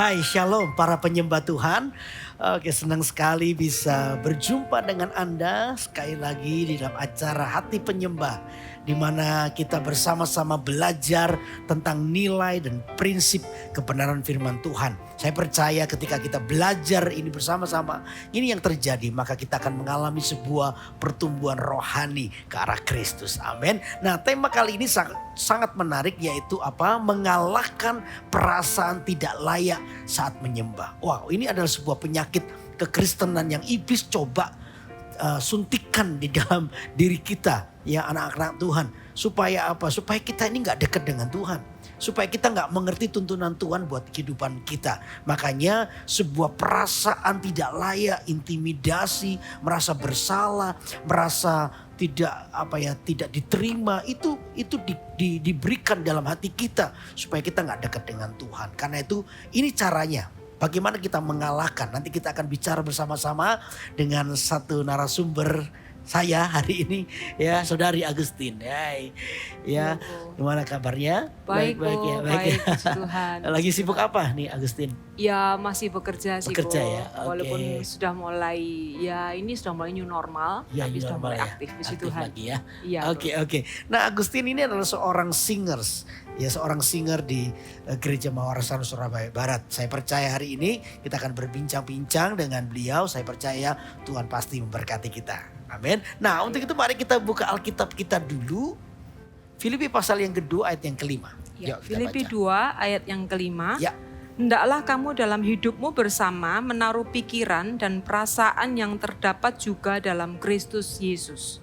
Hai, shalom para penyembah Tuhan. Oke, senang sekali bisa berjumpa dengan Anda sekali lagi di dalam acara Hati Penyembah, di mana kita bersama-sama belajar tentang nilai dan prinsip kebenaran firman Tuhan. Saya percaya ketika kita belajar ini bersama-sama, ini yang terjadi, maka kita akan mengalami sebuah pertumbuhan rohani ke arah Kristus. Amin. Nah, tema kali ini sangat menarik, yaitu apa? Mengalahkan perasaan tidak layak saat menyembah. Wow, ini adalah sebuah penyakit kekristenan yang iblis coba suntikan di dalam diri kita, ya anak-anak Tuhan. Supaya apa? Supaya kita ini gak dekat dengan Tuhan. Supaya kita gak mengerti tuntunan Tuhan buat kehidupan kita. Makanya sebuah perasaan tidak layak, intimidasi, merasa bersalah, merasa tidak diterima, itu diberikan dalam hati kita supaya kita nggak dekat dengan Tuhan. Karena itu ini caranya. Bagaimana kita mengalahkan? Nanti kita akan bicara bersama-sama dengan satu narasumber saya hari ini, ya, Saudari Agustin. Hai. Ya, gimana kabarnya? Baik ya, baik Tuhan. Lagi sibuk apa nih Agustin? Ya masih bekerja sih. Bekerja ya. Walaupun sudah mulai new normal, ya, tapi sudah mulai ya. aktif puji Aktif Tuhan. lagi ya. Iya. Oke. Nah, Agustin ini adalah seorang singers. Ya, seorang singer di Gereja Mawarasan Surabaya Barat. Saya percaya hari ini kita akan berbincang-bincang dengan beliau. Saya percaya Tuhan pasti memberkati kita. Amin. Nah, untuk itu mari kita buka Alkitab kita dulu. Filipi pasal yang kedua ayat yang kelima. Ya, Yuk, Filipi baca. 2 ayat yang kelima. Ya. Hendaklah kamu dalam hidupmu bersama menaruh pikiran dan perasaan yang terdapat juga dalam Kristus Yesus.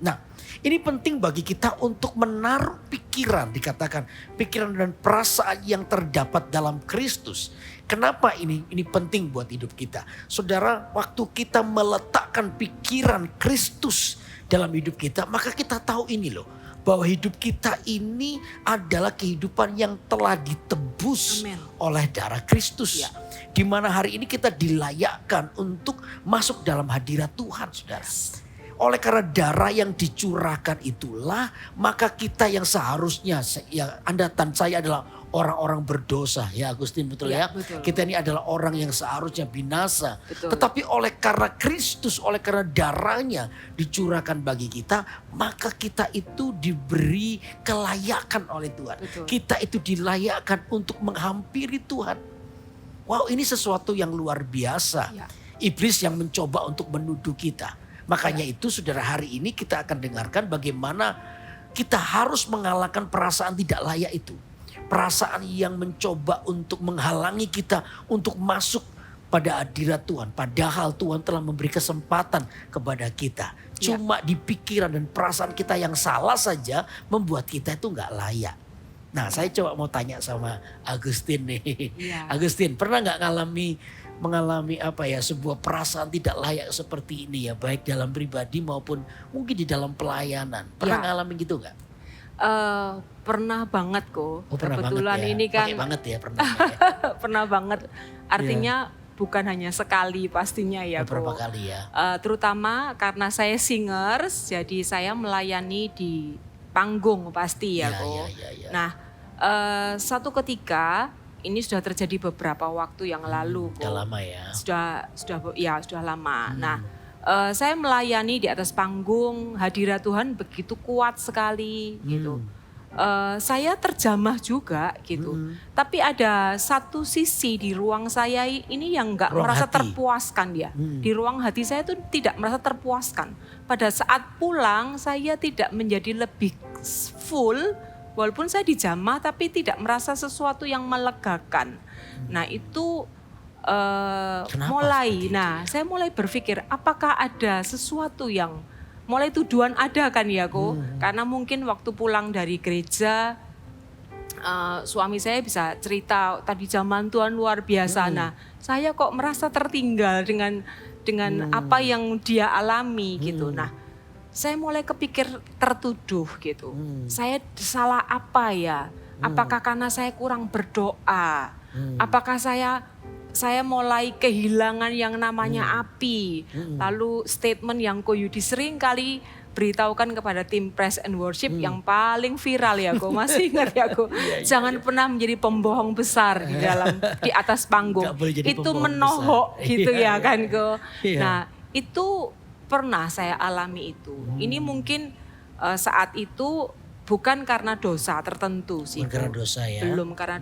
Nah, ini penting bagi kita untuk menaruh pikiran, dikatakan pikiran dan perasaan yang terdapat dalam Kristus. Kenapa ini penting buat hidup kita? Saudara, waktu kita meletakkan pikiran Kristus dalam hidup kita, maka kita tahu ini loh, bahwa hidup kita ini adalah kehidupan yang telah ditebus Amen. oleh darah Kristus. Ya. Di mana hari ini kita dilayakkan untuk masuk dalam hadirat Tuhan, saudara. Oleh karena darah yang dicurahkan itulah, maka kita yang seharusnya, ya Anda dan saya adalah orang-orang berdosa. Ya Agustin, betul ya? Betul. Kita ini adalah orang yang seharusnya binasa. Betul. Tetapi oleh karena Kristus, oleh karena darahnya dicurahkan bagi kita, maka kita itu diberi kelayakan oleh Tuhan. Betul. Kita itu dilayakkan untuk menghampiri Tuhan. Wow, ini sesuatu yang luar biasa. Ya. Iblis yang mencoba untuk menuduh kita. Makanya itu saudara, hari ini kita akan dengarkan bagaimana kita harus mengalahkan perasaan tidak layak itu. Perasaan yang mencoba untuk menghalangi kita untuk masuk pada hadirat Tuhan. Padahal Tuhan telah memberi kesempatan kepada kita. Cuma di pikiran dan perasaan kita yang salah saja membuat kita itu gak layak. Nah, saya coba mau tanya sama Agustin nih. Ya. Agustin, pernah gak mengalami sebuah perasaan tidak layak seperti ini ya, baik dalam pribadi maupun mungkin di dalam pelayanan? Pernah ngalamin gitu gak? Pernah banget kok. Oh, pernah Kebetulan banget ya. ini kan Pakai banget ya, pernah ya. pernah banget. Artinya bukan hanya sekali pastinya ya, beberapa Ko. kali ya. Terutama karena saya singers, jadi saya melayani di panggung pasti ya, Ko. Ya. Nah, satu ketika ini sudah terjadi beberapa waktu yang lalu, Ko. Udah lama ya. Sudah lama. Nah, saya melayani di atas panggung, hadirat Tuhan begitu kuat sekali gitu. Saya terjamah juga gitu. Tapi ada satu sisi di ruang saya ini yang nggak merasa terpuaskan dia. Di ruang hati saya tuh tidak merasa terpuaskan. Pada saat pulang saya tidak menjadi lebih full, walaupun saya dijamah tapi tidak merasa sesuatu yang melegakan. Nah itu saya mulai berpikir apakah ada sesuatu yang mulai tujuan ada kan ya Ko. Karena mungkin waktu pulang dari gereja suami saya bisa cerita tadi zaman Tuhan luar biasa. Nah saya kok merasa tertinggal dengan apa yang dia alami gitu. Nah saya mulai kepikir tertuduh gitu. Saya salah apa ya? Apakah karena saya kurang berdoa? Apakah saya mulai kehilangan yang namanya api. Lalu statement yang Ko Yudi sering kali beritahukan kepada tim praise and worship yang paling viral ya kok, masih ingat ya kok. Jangan pernah menjadi pembohong besar di atas panggung. Nggak boleh jadi Itu pembohong menohok besar. gitu Iya, ya kan kok. Iya. Nah itu pernah saya alami itu. Ini mungkin saat itu bukan karena dosa tertentu sih. Bukan karena Ko. dosa ya.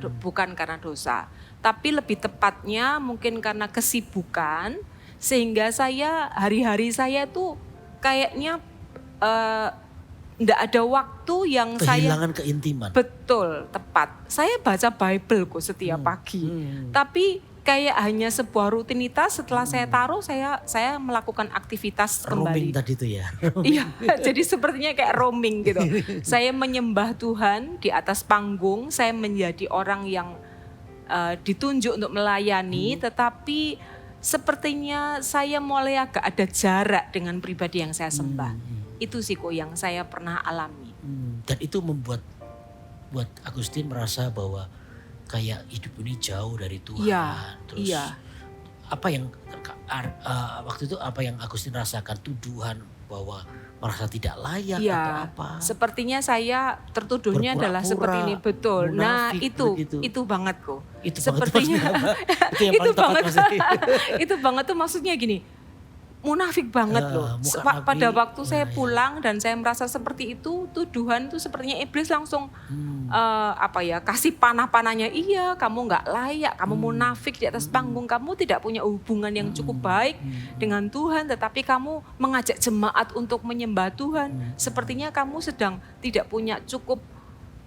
Bukan karena dosa. Tapi lebih tepatnya mungkin karena kesibukan. Sehingga hari-hari saya tuh kayaknya enggak ada waktu yang Kehilangan keintiman. Betul, tepat. Saya baca Bible kok setiap pagi. Tapi kayak hanya sebuah rutinitas, setelah saya taruh saya melakukan aktivitas Roaming kembali. tadi itu ya. Iya, jadi sepertinya kayak roaming gitu. Saya menyembah Tuhan di atas panggung, saya menjadi orang yang ditunjuk untuk melayani, tetapi sepertinya saya mulai agak ada jarak dengan pribadi yang saya sembah. Itu sih kok yang saya pernah alami. Dan itu membuat Agustin merasa bahwa kayak hidup ini jauh dari Tuhan. Iya, Terus iya. apa yang waktu itu apa yang Agustin rasakan, tuduhan bahwa merasa tidak layak atau Iya, apa? sepertinya saya tertuduhnya adalah seperti ini, betul. Nah munafik begitu. itu banget kok. Itu Sepertinya itu yang paling tepat maksudnya. itu banget tuh maksudnya gini, munafik banget loh. muka Pada nabi, waktu saya pulang dan saya merasa seperti itu, tuduhan tuh sepertinya iblis langsung kasih panah-panahnya. Iya, kamu nggak layak, kamu munafik di atas panggung, kamu tidak punya hubungan yang cukup baik dengan Tuhan, tetapi kamu mengajak jemaat untuk menyembah Tuhan. Sepertinya kamu sedang tidak punya cukup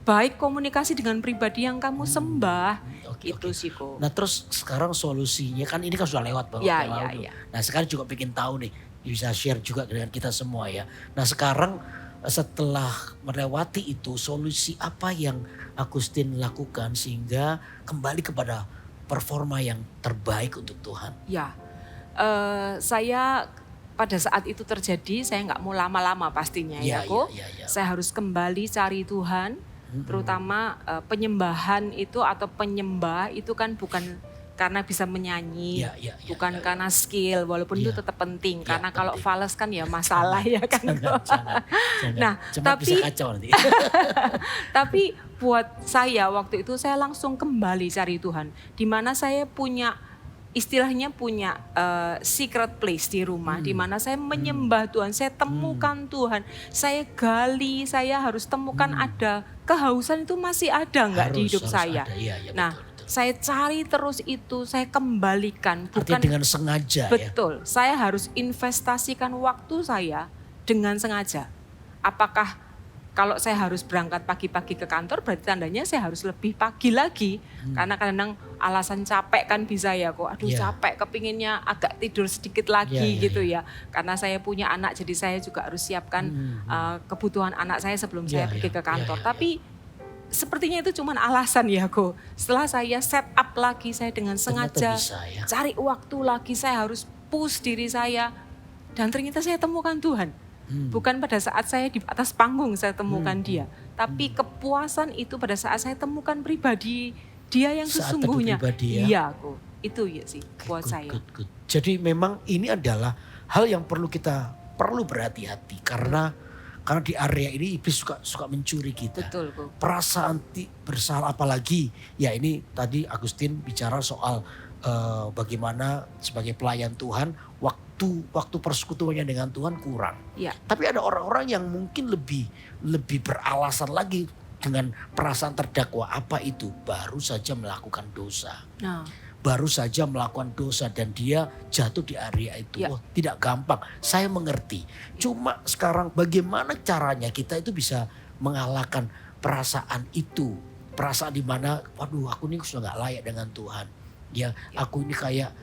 baik komunikasi dengan pribadi yang kamu sembah. Itu sih kok. Nah terus sekarang solusinya kan ini kan sudah lewat Bang. Ya. Nah sekarang juga pengen tahu nih, bisa share juga dengan kita semua ya. Nah sekarang setelah melewati itu, solusi apa yang Agustin lakukan sehingga kembali kepada performa yang terbaik untuk Tuhan? Ya, saya pada saat itu terjadi, saya nggak mau lama-lama pastinya ya kok. Saya harus kembali cari Tuhan. Terutama penyembahan itu atau penyembah itu kan bukan karena bisa menyanyi, bukan karena skill, walaupun itu tetap penting. Karena penting. kalau fals kan ya masalah ya kan. Jangan. Nah, Cuma tapi bisa kacau nanti. tapi buat saya waktu itu saya langsung kembali cari Tuhan. Di mana saya punya istilahnya punya secret place di rumah, di mana saya menyembah Tuhan, saya temukan Tuhan, saya gali, saya harus temukan ada kehausan itu masih ada nggak di hidup saya. Nah, betul. Saya cari terus itu, saya kembalikan. Artinya dengan sengaja. Betul, saya harus investasikan waktu saya dengan sengaja. Apakah kalau saya harus berangkat pagi-pagi ke kantor, berarti tandanya saya harus lebih pagi lagi. Karena kadang alasan capek kan bisa ya kok. Aduh capek, kepinginnya agak tidur sedikit lagi gitu ya. Karena saya punya anak, jadi saya juga harus siapkan kebutuhan anak saya sebelum saya pergi ke kantor. Tapi sepertinya itu cuma alasan ya kok. Setelah saya set up lagi, saya dengan sengaja cari waktu lagi, saya harus push diri saya. Dan ternyata saya temukan Tuhan. Bukan pada saat saya di atas panggung saya temukan dia, tapi kepuasan itu pada saat saya temukan pribadi dia yang sesungguhnya. Iya, kok. Itu ya sih buat saya. Good. Jadi memang ini adalah hal yang kita perlu berhati-hati karena di area ini iblis suka mencuri kita. Betul, kok. Perasaan bersalah, apalagi ya ini tadi Agustin bicara soal bagaimana sebagai pelayan Tuhan waktu persekutuannya dengan Tuhan kurang. Ya. Tapi ada orang-orang yang mungkin lebih beralasan lagi dengan perasaan terdakwa. Apa itu? Baru saja melakukan dosa. Baru saja melakukan dosa dan dia jatuh di area itu. Oh, tidak gampang. Saya mengerti. Cuma sekarang bagaimana caranya kita itu bisa mengalahkan perasaan itu. Perasaan di mana waduh aku ini sudah gak layak dengan Tuhan. Ya, aku ini kayak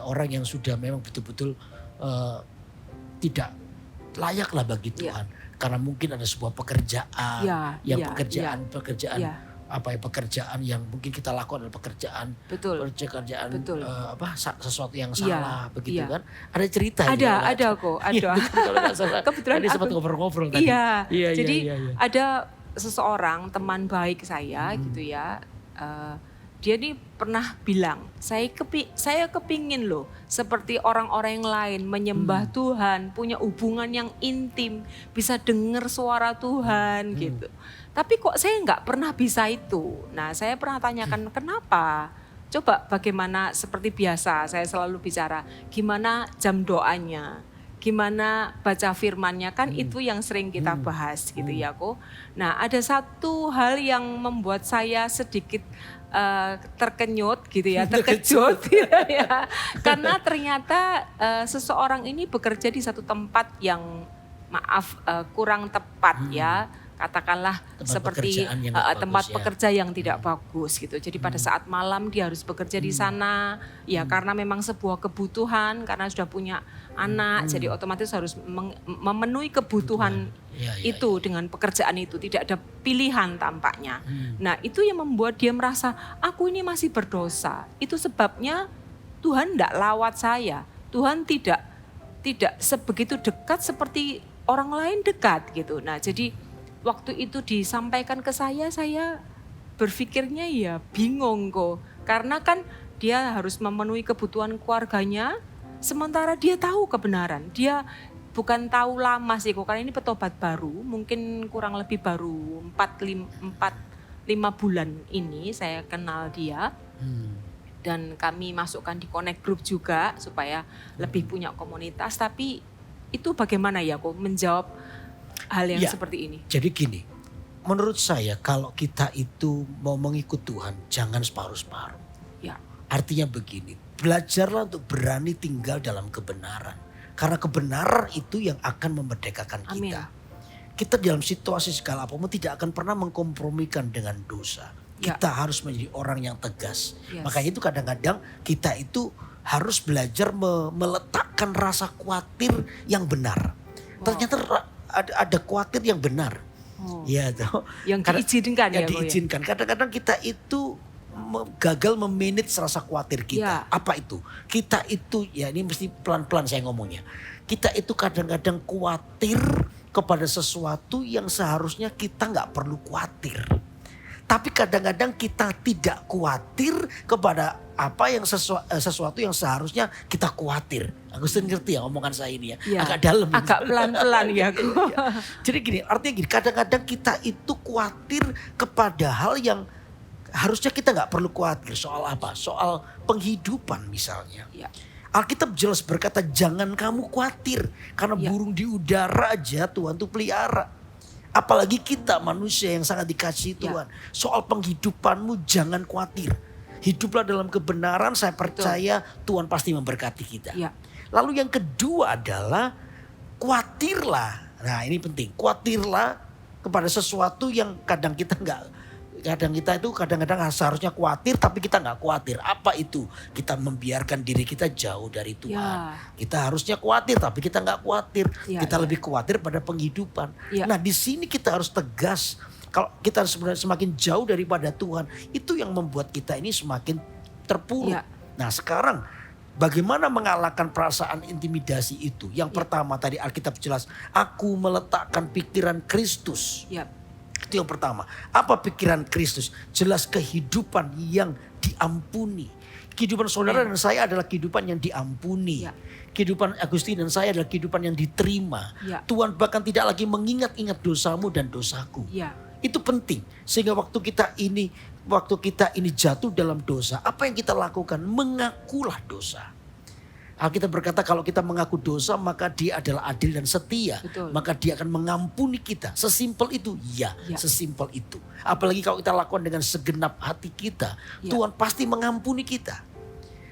orang yang sudah memang betul-betul tidak layak lah bagi Tuhan. Karena mungkin ada sebuah pekerjaan pekerjaan yang mungkin kita lakukan adalah pekerjaan sesuatu yang salah begitu kan. Ada cerita ada kok, ada. Kebetulan ada sempat ngobrol-ngobrol tadi. Jadi ada seseorang teman baik saya gitu ya. dia nih pernah bilang, saya kepingin loh seperti orang-orang yang lain menyembah Tuhan, punya hubungan yang intim, bisa dengar suara Tuhan gitu. Tapi kok saya nggak pernah bisa itu. Nah, saya pernah tanyakan kenapa? Coba bagaimana, seperti biasa saya selalu bicara, gimana jam doanya, gimana baca firmannya, kan itu yang sering kita bahas gitu ya kok. Nah, ada satu hal yang membuat saya sedikit terkenyut gitu ya, terkejut gitu ya. Karena ternyata seseorang ini bekerja di satu tempat yang kurang tepat ya. Katakanlah Tempat seperti pekerjaan yang nggak tempat bagus ya. pekerja yang tidak bagus gitu. Jadi pada saat malam dia harus bekerja di sana ya, karena memang sebuah kebutuhan, karena sudah punya anak, jadi otomatis harus memenuhi kebutuhan Ya, itu dengan pekerjaan itu, tidak ada pilihan tampaknya. Nah, itu yang membuat dia merasa aku ini masih berdosa. Itu sebabnya Tuhan tidak lawat saya. Tuhan tidak sebegitu dekat seperti orang lain dekat gitu. Nah, jadi waktu itu disampaikan ke saya berpikirnya ya bingung kok. Karena kan dia harus memenuhi kebutuhan keluarganya, sementara dia tahu kebenaran. Dia bukan tahu lama sih kok, karena ini petobat baru, mungkin kurang lebih baru 4-5 bulan ini saya kenal dia. Dan kami masukkan di Connect Group juga supaya lebih punya komunitas. Tapi itu bagaimana ya kok menjawab hal yang Ya, seperti ini? jadi gini, menurut saya kalau kita itu mau mengikut Tuhan, jangan separuh-separuh. Ya, Artinya begini, belajarlah untuk berani tinggal dalam kebenaran. Karena kebenaran itu yang akan memerdekakan amin. kita. Kita dalam situasi segala apapun tidak akan pernah mengkompromikan dengan dosa. Ya. Kita harus menjadi orang yang tegas. Yes. Makanya itu kadang-kadang kita itu harus belajar meletakkan rasa khawatir yang benar. Ternyata ada khawatir yang benar. Ya, toh. Yang diizinkan ya, Yang diizinkan. Kadang-kadang kita itu gagal memanage rasa khawatir kita. Ya. Apa itu? Kita itu, ya ini mesti pelan-pelan saya ngomongnya. Kita itu kadang-kadang khawatir kepada sesuatu yang seharusnya kita nggak perlu khawatir. Tapi kadang-kadang kita tidak khawatir kepada apa yang sesuatu yang seharusnya kita khawatir. Agustin ngerti ya omongan saya ini ya? Ya, Agak dalam. agak pelan-pelan ya. Jadi gini, artinya gini, kadang-kadang kita itu khawatir kepada hal yang harusnya kita nggak perlu khawatir. Soal apa? Soal penghidupan misalnya. Ya. Alkitab jelas berkata jangan kamu khawatir. Karena burung di udara aja Tuhan tuh pelihara. Apalagi kita manusia yang sangat dikasihi Tuhan. Soal penghidupanmu jangan khawatir. Hiduplah dalam kebenaran, saya percaya Tuhan pasti memberkati kita. Ya. Lalu yang kedua adalah khawatirlah. Nah ini penting, khawatirlah kepada sesuatu yang kadang kita kadang-kadang seharusnya khawatir tapi kita nggak khawatir. Apa itu? Kita membiarkan diri kita jauh dari Tuhan. Ya. Kita harusnya khawatir tapi kita nggak khawatir. Ya, Kita ya. lebih khawatir pada penghidupan. Ya. Nah di sini kita harus tegas. Kalau kita sebenarnya semakin jauh daripada Tuhan, itu yang membuat kita ini semakin terpuruk. Ya. Nah sekarang bagaimana mengalahkan perasaan intimidasi itu? Yang pertama tadi Alkitab jelas, aku meletakkan pikiran Kristus. Ya. Itu yang pertama. Apa pikiran Kristus? Jelas kehidupan yang diampuni. Kehidupan saudara dan saya adalah kehidupan yang diampuni. Ya. Kehidupan Agustin dan saya adalah kehidupan yang diterima. Ya. Tuhan bahkan tidak lagi mengingat-ingat dosamu dan dosaku. Ya. Itu penting. Sehingga waktu kita ini jatuh dalam dosa, apa yang kita lakukan? Mengakulah dosa. Alkitab berkata kalau kita mengaku dosa maka dia adalah adil dan setia. Betul. Maka dia akan mengampuni kita. Sesimpel itu? Ya, sesimpel itu. Apalagi kalau kita lakukan dengan segenap hati kita. Ya. Tuhan pasti mengampuni kita.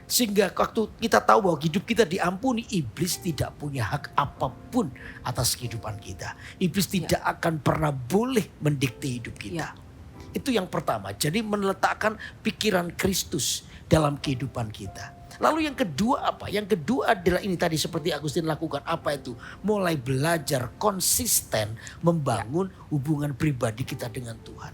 Sehingga waktu kita tahu bahwa hidup kita diampuni, iblis tidak punya hak apapun atas kehidupan kita. Iblis tidak akan pernah boleh mendikte hidup kita. Itu yang pertama. Jadi meletakkan pikiran Kristus dalam kehidupan kita. Lalu yang kedua apa? Yang kedua adalah ini tadi seperti Agustin lakukan. Apa itu? Mulai belajar konsisten membangun hubungan pribadi kita dengan Tuhan.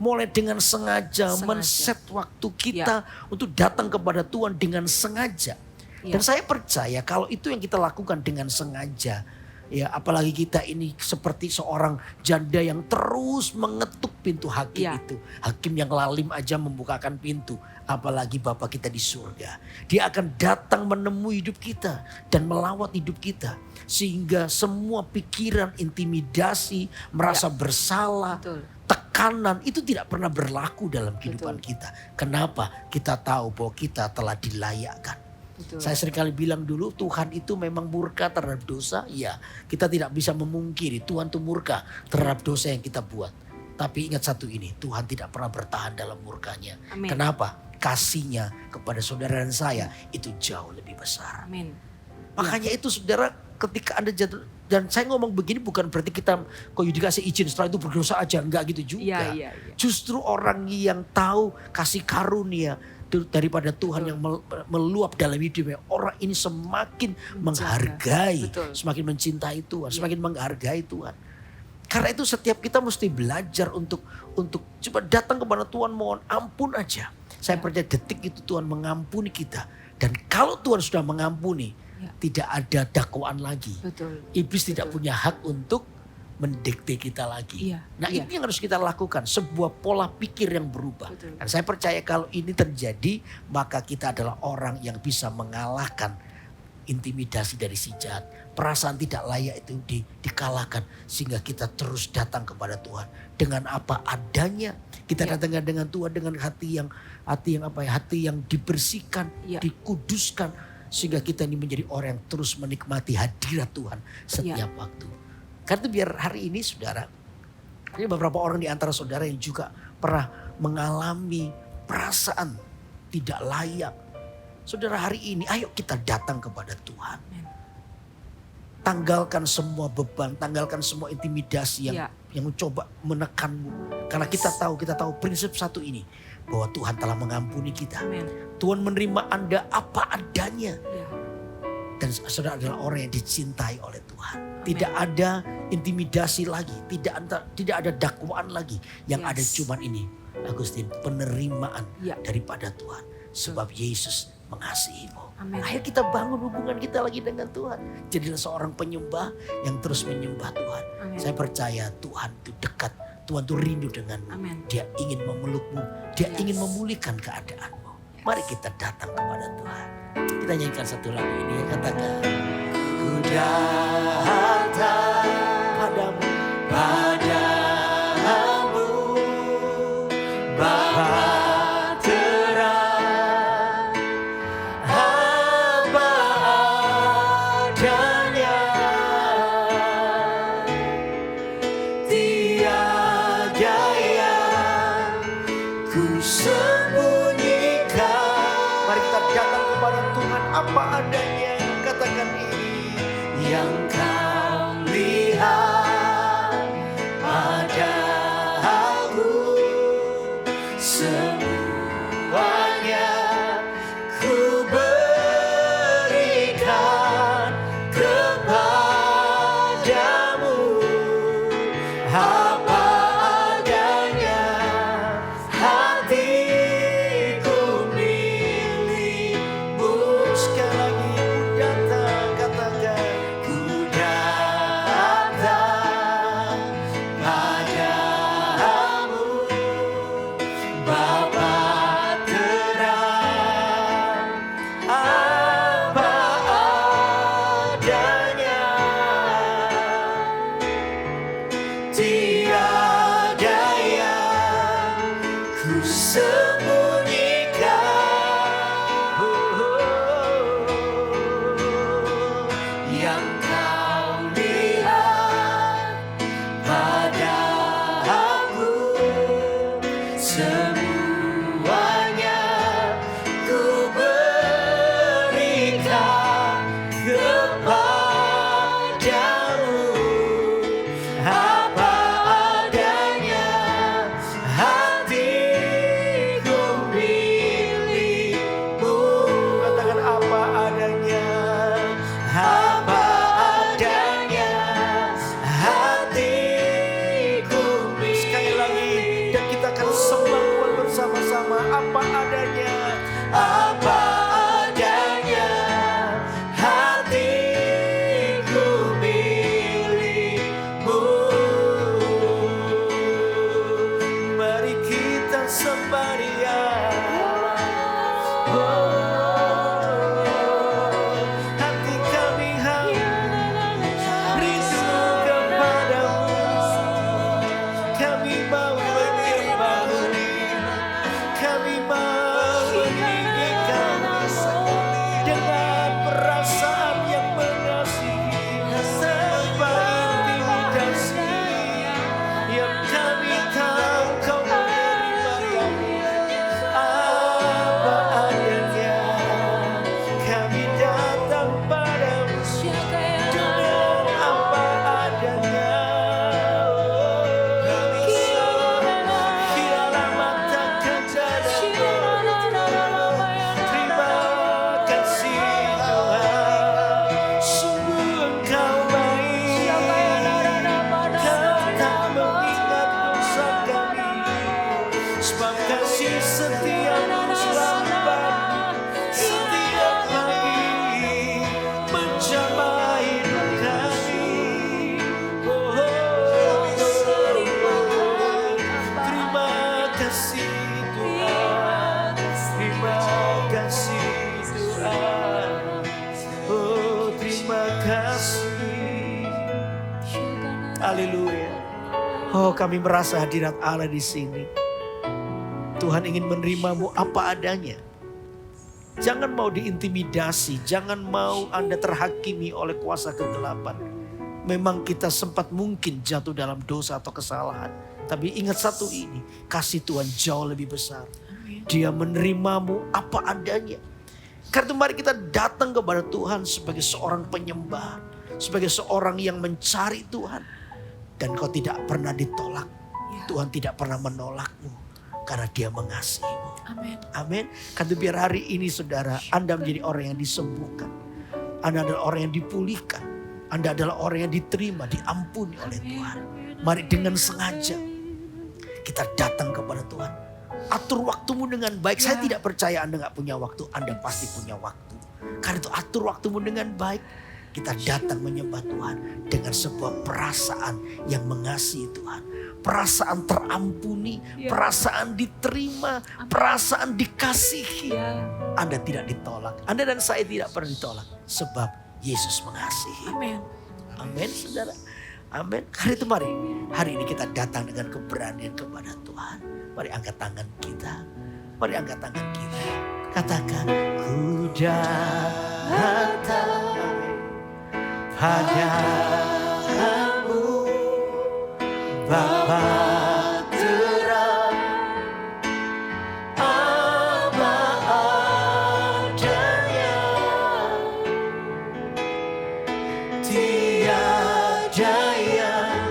Mulai dengan sengaja. Men-set waktu kita untuk datang kepada Tuhan dengan sengaja. Dan saya percaya kalau itu yang kita lakukan dengan sengaja, Ya, apalagi kita ini seperti seorang janda yang terus mengetuk pintu hakim Ya. itu. Hakim yang lalim aja membukakan pintu. Apalagi Bapa kita di surga. Dia akan datang menemui hidup kita dan melawat hidup kita. Sehingga semua pikiran, intimidasi, merasa bersalah, Betul. tekanan itu tidak pernah berlaku dalam kehidupan kita. Kenapa? Kita tahu bahwa kita telah dilayakkan. Betul. Saya seringkali bilang dulu Tuhan itu memang murka terhadap dosa. Ya, kita tidak bisa memungkiri Tuhan itu murka terhadap dosa yang kita buat. Tapi ingat satu ini, Tuhan tidak pernah bertahan dalam murkanya. Amin. Kenapa? Kasihnya kepada saudara dan saya itu jauh lebih besar. Amin. Makanya itu saudara, ketika Anda jatuh, dan saya ngomong begini bukan berarti kita kok dikasih izin setelah itu berdosa aja. Enggak gitu juga. Iya. Justru orang yang tahu kasih karunia daripada Tuhan yang meluap dalam hidupnya. Orang ini semakin menghargai, Betul. semakin mencintai Tuhan, semakin menghargai Tuhan. Karena itu setiap kita mesti belajar untuk coba datang kepada Tuhan, mohon ampun aja. Saya percaya detik itu Tuhan mengampuni kita. Dan kalau Tuhan sudah mengampuni, tidak ada dakwaan lagi. Betul. Iblis tidak punya hak untuk mendikte kita lagi. Iya, Nah iya. ini yang harus kita lakukan. Sebuah pola pikir yang berubah. Betul. Dan saya percaya kalau ini terjadi, maka kita adalah orang yang bisa mengalahkan intimidasi dari si jahat. Perasaan tidak layak itu dikalahkan. Sehingga kita terus datang kepada Tuhan. Dengan apa adanya. Kita Iya. datang dengan Tuhan dengan hati yang dibersihkan, Iya. dikuduskan. Sehingga kita ini menjadi orang yang terus menikmati hadirat Tuhan setiap waktu. Karena itu biar hari ini saudara, ini beberapa orang di antara saudara yang juga pernah mengalami perasaan tidak layak. Saudara, hari ini ayo kita datang kepada Tuhan. Amin. Tanggalkan semua beban, tanggalkan semua intimidasi yang mencoba menekanmu. Karena kita tahu prinsip satu ini. Bahwa Tuhan telah mengampuni kita. Amin. Tuhan menerima Anda apa adanya. Ya. Dan saudara adalah orang yang dicintai oleh Tuhan. Tidak ada intimidasi lagi. Tidak ada dakwaan lagi. Yang ada cuman ini. Agustin, penerimaan daripada Tuhan. Sebab Yesus mengasihimu. Amin. Ayo kita bangun hubungan kita lagi dengan Tuhan. Jadilah seorang penyembah yang terus menyembah Tuhan. Amin. Saya percaya Tuhan itu dekat. Tuhan itu rindu denganmu. Amin. Dia ingin memelukmu. Dia ingin memulihkan keadaanmu. Mari kita datang kepada Tuhan. Kita nyanyikan satu lagu ini yang katakan. Ku datang padamu. Bapa terang. Apa adanya. Tiada yang ku sembunyikan. Mari kita datang kepada Tuhan apa adanya. Katakan ini yang kau lihat pada aku. Semuanya ku berikan kepadamu. Apa adanya hatiku milikmu. Sekali lagi ku datang, katakan ku datang padamu. Bapa terang, apa adanya. Tiada yang ku sembunyikan. Yang kau lihat pada aku. Semuanya ku berikan kepadamu. Apa adanya hatiku milikmu. Katakan apa adanya. Apa adanya hatiku milikmu. Sekali lagi dan kita akan sembah Tuhan bersama-sama. Apa adanya. Apa adanya hatiku milikmu. kasih Tuhan, terima kasih Tuhan. Oh terima kasih. Haleluya. Oh kami merasa hadirat Allah di sini. Tuhan ingin menerimamu apa adanya. Jangan mau diintimidasi, jangan mau Anda terhakimi oleh kuasa kegelapan. Memang kita sempat mungkin jatuh dalam dosa atau kesalahan. Tapi ingat satu ini, kasih Tuhan jauh lebih besar. Dia menerimamu apa adanya. Karena itu mari kita datang kepada Tuhan sebagai seorang penyembah. Sebagai seorang yang mencari Tuhan. Dan kau tidak pernah ditolak. Tuhan tidak pernah menolakmu. Karena dia mengasihimu. Amin. Amin. Karena biar hari ini saudara, Anda menjadi orang yang disembuhkan. Anda adalah orang yang dipulihkan. Anda adalah orang yang diterima, diampuni oleh Tuhan. Mari dengan sengaja kita datang kepada Tuhan. Atur waktumu dengan baik. Saya tidak percaya Anda gak punya waktu. Anda pasti punya waktu. Karena itu atur waktumu dengan baik. Kita datang menyembah Tuhan dengan sebuah perasaan yang mengasihi Tuhan. Perasaan terampuni, perasaan diterima, perasaan dikasihi. Anda tidak ditolak. Anda dan saya tidak pernah ditolak. Sebab Yesus mengasihi. Amin. Amin saudara. Amin. Hari itu mari. Hari ini kita datang dengan keberanian kepada Tuhan. Mari angkat tangan kita. Mari angkat tangan kita. Katakan. Ku datang padamu Bapa terang apa adanya, tiada yang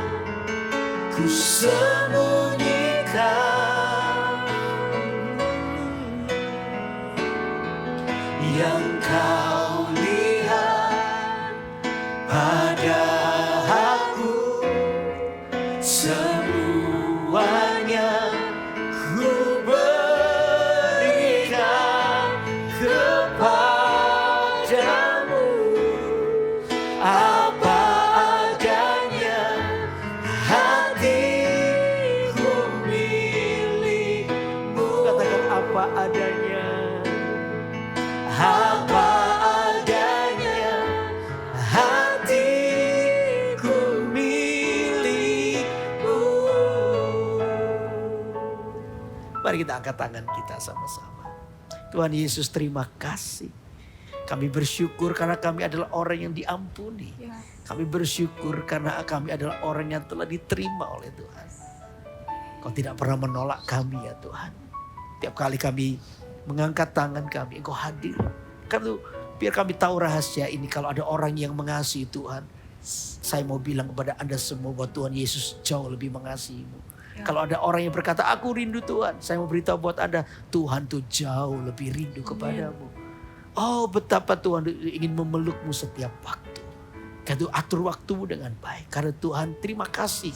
ku sembunyikan, yang kau lihat pada aku. Semuanya ku berikan kepadamu, apa adanya hatiku milikmu. Katakan apa adanya. Apa adanya hatiku milikmu. Mari kita angkat tangan kita sama-sama. Tuhan Yesus terima kasih. Kami bersyukur karena kami adalah orang yang diampuni. Kami bersyukur karena kami adalah orang yang telah diterima oleh Tuhan. Kau tidak pernah menolak kami ya Tuhan. Tiap kali kami mengangkat tangan kami, Engkau hadir. Karena biar kami tahu rahasia ini, kalau ada orang yang mengasihi Tuhan, saya mau bilang kepada Anda semua bahwa Tuhan Yesus jauh lebih mengasihimu. Kalau ada orang yang berkata, aku rindu Tuhan, saya mau beritahu buat Anda, Tuhan tuh jauh lebih rindu kepadamu. Oh betapa Tuhan ingin memelukmu setiap waktu. Karena itu atur waktumu dengan baik. Karena Tuhan terima kasih.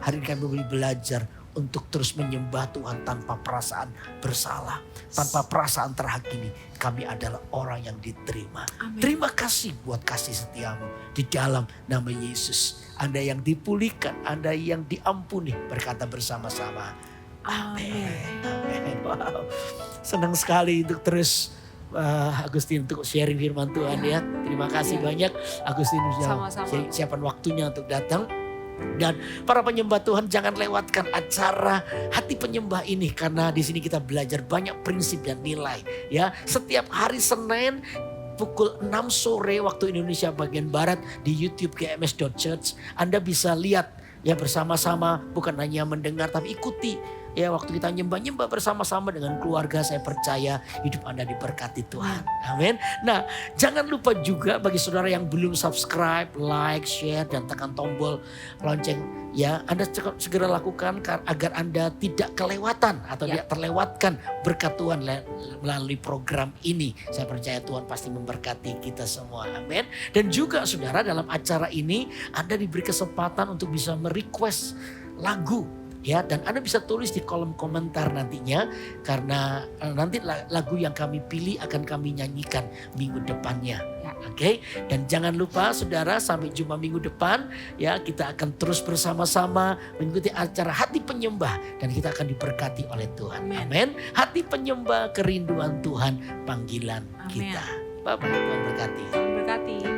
Hari ini kami boleh belajar untuk terus menyembah Tuhan tanpa perasaan bersalah. Tanpa perasaan terhakimi. Kami adalah orang yang diterima. Amin. Terima kasih buat kasih setiamu. Di dalam nama Yesus. Anda yang dipulihkan. Anda yang diampuni. Berkata bersama-sama. Amin. Amin. Wow. Senang sekali untuk terus Agustin untuk sharing firman Tuhan ya. Terima kasih banyak Agustin sudah siapkan waktunya untuk datang. Dan para penyembah Tuhan jangan lewatkan acara hati penyembah ini, karena di sini kita belajar banyak prinsip dan nilai ya. Setiap hari Senin pukul 6 sore waktu Indonesia bagian barat di YouTube GMS.Church Anda bisa lihat ya bersama-sama, bukan hanya mendengar tapi ikuti. Ya waktu kita nyembah-nyembah bersama-sama dengan keluarga, saya percaya hidup Anda diberkati Tuhan. Amin. Nah jangan lupa juga bagi saudara yang belum subscribe, like, share dan tekan tombol lonceng. Ya Anda segera lakukan agar Anda tidak kelewatan atau tidak terlewatkan berkat Tuhan melalui program ini. Saya percaya Tuhan pasti memberkati kita semua. Amin. Dan juga saudara dalam acara ini Anda diberi kesempatan untuk bisa merequest lagu. Ya, dan Anda bisa tulis di kolom komentar nantinya, karena nanti lagu yang kami pilih akan kami nyanyikan minggu depannya. Oke, dan jangan lupa saudara, sampai jumpa minggu depan ya, kita akan terus bersama-sama mengikuti acara Hati Penyembah dan kita akan diberkati oleh Tuhan. Amin. Amin. Hati Penyembah, kerinduan Tuhan, panggilan Amin. kita. Bye-bye, Tuhan berkati. Tuhan berkati.